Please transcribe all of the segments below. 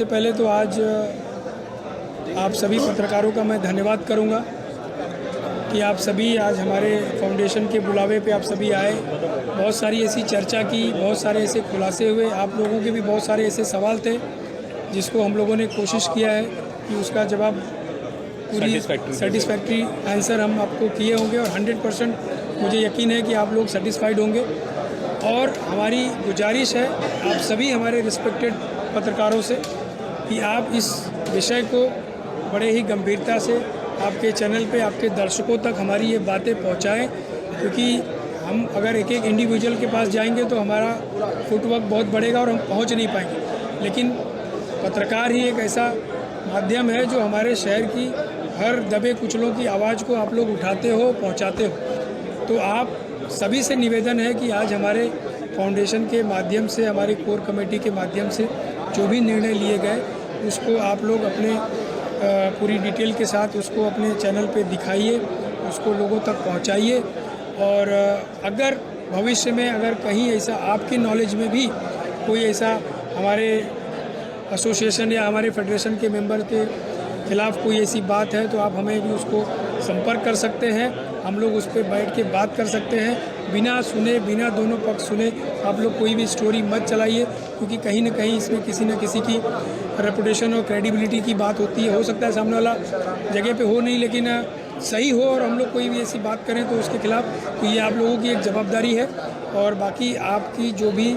सबसे पहले तो आज आप सभी पत्रकारों का मैं धन्यवाद करूंगा कि आप सभी आज हमारे फाउंडेशन के बुलावे पे आप सभी आए। बहुत सारी ऐसी चर्चा की, बहुत सारे ऐसे खुलासे हुए, आप लोगों के भी बहुत सारे ऐसे सवाल थे जिसको हम लोगों ने कोशिश किया है कि उसका जवाब पूरी सेटिस्फैक्ट्री आंसर हम आपको किए होंगे और 100% मुझे यकीन है कि आप लोग सेटिस्फाइड होंगे। और हमारी गुजारिश है आप सभी हमारे रिस्पेक्टेड पत्रकारों से कि आप इस विषय को बड़े ही गंभीरता से आपके चैनल पे, आपके दर्शकों तक हमारी ये बातें पहुंचाएं, क्योंकि हम अगर एक एक इंडिविजुअल के पास जाएंगे तो हमारा फुटवर्क बहुत बढ़ेगा और हम पहुंच नहीं पाएंगे। लेकिन पत्रकार ही एक ऐसा माध्यम है जो हमारे शहर की हर दबे कुचलों की आवाज़ को आप लोग उठाते हो, पहुंचाते हो। तो आप सभी से निवेदन है कि आज हमारे फाउंडेशन के माध्यम से, हमारी कोर कमेटी के माध्यम से जो भी निर्णय लिए गए उसको आप लोग अपने पूरी डिटेल के साथ उसको अपने चैनल पे दिखाइए, उसको लोगों तक पहुंचाइए। और अगर भविष्य में अगर कहीं ऐसा आपके नॉलेज में भी कोई ऐसा हमारे एसोसिएशन या हमारे फेडरेशन के मेंबर के खिलाफ कोई ऐसी बात है तो आप हमें भी उसको संपर्क कर सकते हैं। हम लोग उस पर बैठ के बात कर सकते हैं, बिना सुने, बिना दोनों पक्ष सुने आप लोग कोई भी स्टोरी मत चलाइए, क्योंकि कहीं ना कहीं इसमें किसी न किसी की रेपुटेशन और क्रेडिबिलिटी की बात होती है। हो सकता है सामने वाला जगह पे हो नहीं, लेकिन सही हो और हम लोग कोई भी ऐसी बात करें तो उसके खिलाफ तो ये आप लोगों की एक जवाबदारी है। और बाकी आपकी जो भी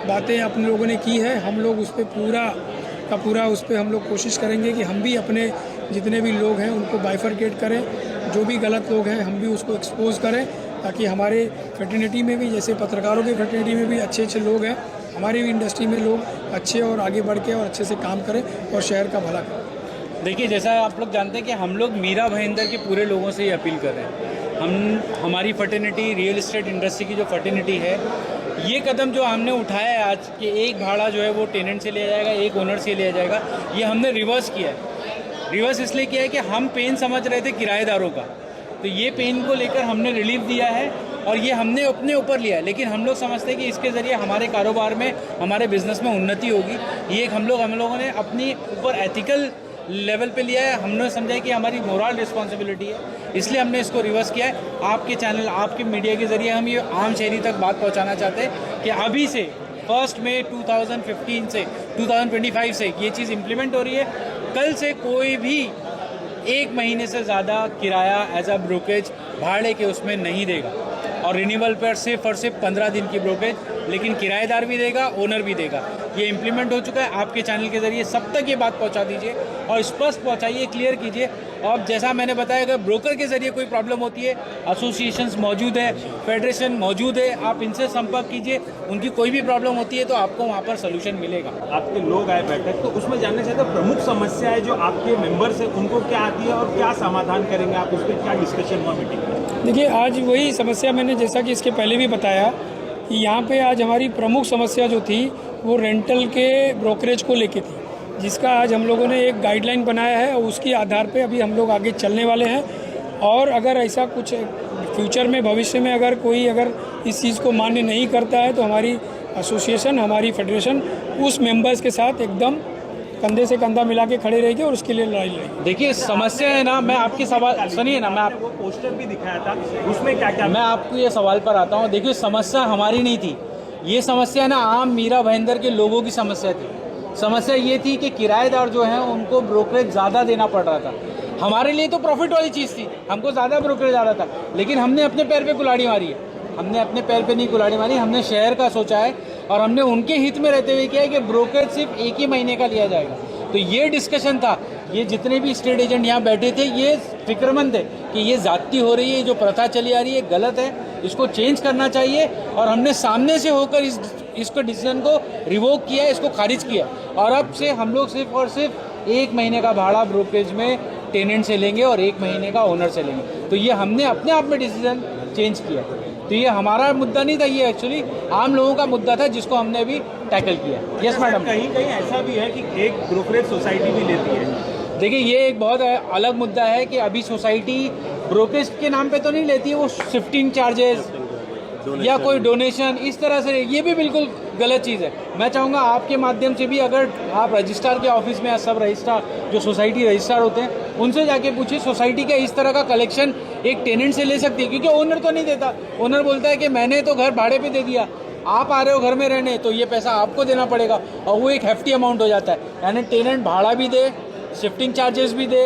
बातें अपने लोगों ने की है, हम लोग उस पर पूरा उस पर हम लोग कोशिश करेंगे कि हम भी अपने जितने भी लोग हैं उनको बाइफरकेट करें, जो भी गलत लोग हैं हम भी उसको एक्सपोज करें, ताकि हमारे फ्रेटर्निटी में भी, जैसे पत्रकारों की फ्रेटर्निटी में भी अच्छे अच्छे लोग हैं, हमारी भी इंडस्ट्री में लोग अच्छे और आगे बढ़ के और अच्छे से काम करें और शहर का भला करें। देखिए, जैसा आप लोग जानते हैं कि हम लोग मीरा भाईंदर के पूरे लोगों से ये अपील कर रहे हैं। हमारी फ्रेटर्निटी, रियल एस्टेट इंडस्ट्री की जो फ्रेटर्निटी है, ये कदम जो हमने उठाया है आज कि एक भाड़ा जो है वो टेनेंट से लिया जाएगा, एक ओनर से लिया जाएगा, ये हमने रिवर्स किया है। रिवर्स इसलिए किया है कि हम पेन समझ रहे थे किराएदारों का, तो ये पेन को लेकर हमने रिलीफ दिया है और ये हमने अपने ऊपर लिया है। लेकिन हम लोग समझते हैं कि इसके ज़रिए हमारे कारोबार में, हमारे बिजनेस में उन्नति होगी। ये एक हम लोगों ने अपनी ऊपर एथिकल लेवल पे लिया है। हमने समझा है कि हमारी मोरल रिस्पॉन्सिबिलिटी है, इसलिए हमने इसको रिवर्स किया है। आपके चैनल, आपके मीडिया के ज़रिए हम ये आम शहरी तक बात पहुँचाना चाहते हैं कि अभी से 1 मई 2015 से 2025 से ये चीज़ इम्प्लीमेंट हो रही है। कल से कोई भी 1 महीने से ज़्यादा किराया एज अ ब्रोकरेज भाड़े के उसमें नहीं देगा, और रिन्यूअल पर सिर्फ और सिर्फ 15 दिन की ब्रोकरेज, लेकिन किराएदार भी देगा, ओनर भी देगा। ये इम्प्लीमेंट हो चुका है। आपके चैनल के ज़रिए सब तक ये बात पहुंचा दीजिए और स्पष्ट पहुंचाइए, क्लियर कीजिए। और जैसा मैंने बताया, अगर ब्रोकर के ज़रिए कोई प्रॉब्लम होती है, एसोसिएशंस मौजूद है, फेडरेशन मौजूद है, आप इनसे संपर्क कीजिए। उनकी कोई भी प्रॉब्लम होती है तो आपको वहाँ पर सोल्यूशन मिलेगा। आपके लोग आए बैठक, तो उसमें जानना चाहते हैं प्रमुख समस्या है जो आपके मेंबर्स हैं उनको क्या आती है और क्या समाधान करेंगे आप, उस पर क्या डिस्कशन हुआ मीटिंग में? देखिए, आज वही समस्या मैंने जैसा कि इसके पहले भी बताया कि यहाँ पे आज हमारी प्रमुख समस्या जो थी वो रेंटल के ब्रोकरेज को लेके थी, जिसका आज हम लोगों ने एक गाइडलाइन बनाया है और उसके आधार पे अभी हम लोग आगे चलने वाले हैं। और अगर ऐसा कुछ फ्यूचर में, भविष्य में अगर कोई इस चीज़ को मान्य नहीं करता है तो हमारी एसोसिएशन, हमारी फेडरेशन उस मेंबर्स के साथ एकदम कंधे से कंधा मिला के खड़े रहेगी और उसके लिए लड़ाई लड़ेगी। देखिए, समस्या है ना, मैं आपकी सवाल सुनिए ना, मैं आपको पोस्टर भी दिखाया था, उसमें क्या क्या, मैं आपको ये सवाल पर आता हूँ। देखिए, समस्या हमारी नहीं थी, ये समस्या ना आम मीरा भाईंदर के लोगों की समस्या थी। समस्या ये थी कि किराएदार जो हैं उनको ब्रोकरेज ज़्यादा देना पड़ रहा था। हमारे लिए तो प्रॉफिट वाली चीज़ थी, हमको ज़्यादा ब्रोकरेज आ रहा था, लेकिन हमने अपने पैर पे कुल्हाड़ी मारी है। हमने अपने पैर पे नहीं कुल्हाड़ी मारी, हमने शहर का सोचा है और हमने उनके हित में रहते हुए किया है कि ब्रोकरेज सिर्फ 1 ही महीने का लिया जाएगा। तो ये डिस्कशन था, ये जितने भी स्टेट एजेंट यहाँ बैठे थे ये फिक्रमंद है कि ये ज़्यादती हो रही है, जो प्रथा चली आ रही है गलत है, इसको चेंज करना चाहिए। और हमने सामने से होकर इसको डिसीजन को रिवोक किया, इसको खारिज किया, और अब से हम लोग सिर्फ और सिर्फ 1 महीने का भाड़ा ब्रोकरेज में टेनेंट से लेंगे और 1 महीने का ओनर से लेंगे। तो ये हमने अपने आप में डिसीजन चेंज किया। तो ये हमारा मुद्दा नहीं था, ये एक्चुअली आम लोगों का मुद्दा था जिसको हमने अभी टैकल किया। Yes madam. कहीं कहीं ऐसा भी है कि एक ब्रोकरेज सोसाइटी भी लेती है। देखिए, ये एक बहुत अलग मुद्दा है कि अभी सोसाइटी ब्रोकरेज के नाम पे तो नहीं लेती है, वो शिफ्टिंग चार्जेस, या कोई डोनेशन इस तरह से, ये भी बिल्कुल गलत चीज़ है। मैं चाहूँगा आपके माध्यम से भी अगर आप रजिस्ट्रार के ऑफिस में सब रजिस्ट्रार जो सोसाइटी रजिस्ट्रार होते हैं उनसे जाके पूछिए सोसाइटी का इस तरह का कलेक्शन एक टेनेंट से ले सकती है, क्योंकि ओनर तो नहीं देता। ओनर बोलता है कि मैंने तो घर भाड़े पे दे दिया, आप आ रहे हो घर में रहने तो ये पैसा आपको देना पड़ेगा, और वो एक हेफ्टी अमाउंट हो जाता है। यानी टेनेंट भाड़ा भी दे, शिफ्टिंग चार्जेस भी दे,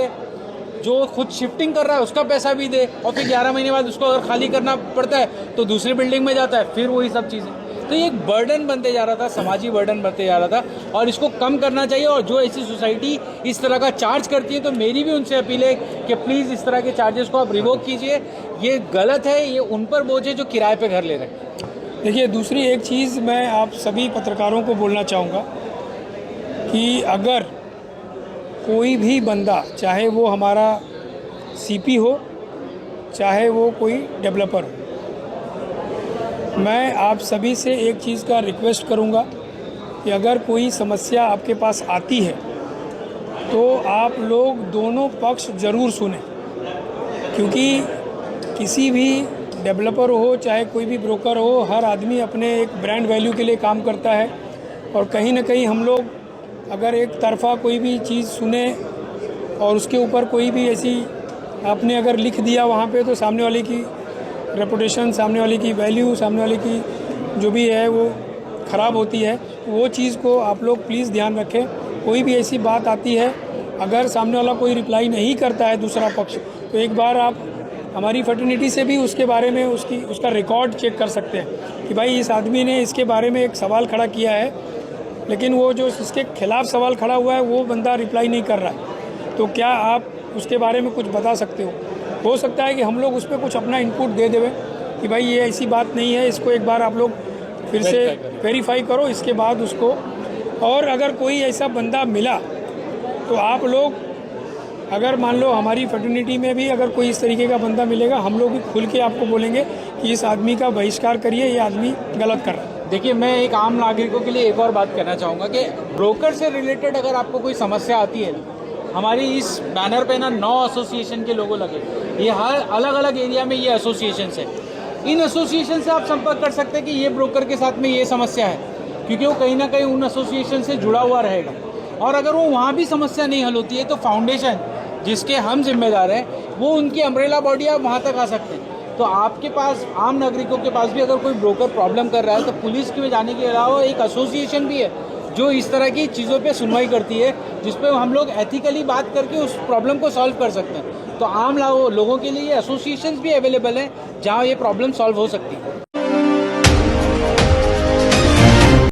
जो खुद शिफ्टिंग कर रहा है उसका पैसा भी दे, और फिर 11 महीने बाद उसको अगर खाली करना पड़ता है तो दूसरी बिल्डिंग में जाता है, फिर वही सब चीज़ें। तो ये एक बर्डन बनते जा रहा था, समाजी बर्डन बनते जा रहा था, और इसको कम करना चाहिए। और जो ऐसी सोसाइटी इस तरह का चार्ज करती है तो मेरी भी उनसे अपील है कि प्लीज़ इस तरह के चार्जेस को आप रिवोक कीजिए। ये गलत है, ये उन पर बोझ है जो किराए पे घर ले रहे हैं। देखिए, दूसरी एक चीज़ मैं आप सभी पत्रकारों को बोलना चाहूँगा कि अगर कोई भी बंदा, चाहे वो हमारा सीपी हो, चाहे वो कोई डेवलपर हो, मैं आप सभी से एक चीज़ का रिक्वेस्ट करूँगा कि अगर कोई समस्या आपके पास आती है तो आप लोग दोनों पक्ष ज़रूर सुनें, क्योंकि किसी भी डेवलपर हो चाहे कोई भी ब्रोकर हो, हर आदमी अपने एक ब्रांड वैल्यू के लिए काम करता है। और कहीं ना कहीं हम लोग अगर एक तरफा कोई भी चीज़ सुने और उसके ऊपर कोई भी ऐसी आपने अगर लिख दिया वहाँ पे, तो सामने वाले की रेपुटेशन, सामने वाले की वैल्यू, सामने वाले की जो भी है वो ख़राब होती है। वो चीज़ को आप लोग प्लीज़ ध्यान रखें। कोई भी ऐसी बात आती है, अगर सामने वाला कोई रिप्लाई नहीं करता है दूसरा पक्ष, तो एक बार आप हमारी फर्टिनिटी से भी उसके बारे में उसका रिकॉर्ड चेक कर सकते हैं कि भाई इस आदमी ने इसके बारे में एक सवाल खड़ा किया है, लेकिन वो जो इसके खिलाफ़ सवाल खड़ा हुआ है वो बंदा रिप्लाई नहीं कर रहा है, तो क्या आप उसके बारे में कुछ बता सकते हो सकता है कि हम लोग उस पर कुछ अपना इनपुट दे देवें कि भाई ये ऐसी बात नहीं है, इसको एक बार आप लोग फिर से वेरीफाई करो, इसके बाद उसको। और अगर कोई ऐसा बंदा मिला तो आप लोग, अगर मान लो हमारी फर्टिनिटी में भी अगर कोई इस तरीके का बंदा मिलेगा, हम लोग भी खुल के आपको बोलेंगे कि इस आदमी का बहिष्कार करिए, ये आदमी गलत कर रहा है। देखिए, मैं एक आम नागरिकों के लिए एक और बात कहना चाहूँगा कि ब्रोकर से रिलेटेड अगर आपको कोई समस्या आती है, हमारी इस बैनर पे ना 9 एसोसिएशन के लोगो लगे, ये हर अलग अलग एरिया में ये एसोसिएशंस है। इन एसोसिएशन से आप संपर्क कर सकते हैं कि ये ब्रोकर के साथ में ये समस्या है, क्योंकि वो कहीं ना कहीं उन एसोसिएशन से जुड़ा हुआ रहेगा। और अगर वो वहाँ भी समस्या नहीं हल होती है तो फाउंडेशन जिसके हम जिम्मेदार हैं, वो उनकी अम्ब्रेला बॉडी, आप वहाँ तक आ सकते हैं। तो आपके पास, आम नागरिकों के पास भी अगर कोई ब्रोकर प्रॉब्लम कर रहा है तो पुलिस में जाने के अलावा एक एसोसिएशन भी है जो इस तरह की चीज़ों पे सुनवाई करती है, जिस पे हम लोग एथिकली बात करके उस प्रॉब्लम को सॉल्व कर सकते हैं। तो आम लोगों के लिए एसोसिएशंस भी अवेलेबल हैं जहाँ ये प्रॉब्लम सॉल्व हो सकती है।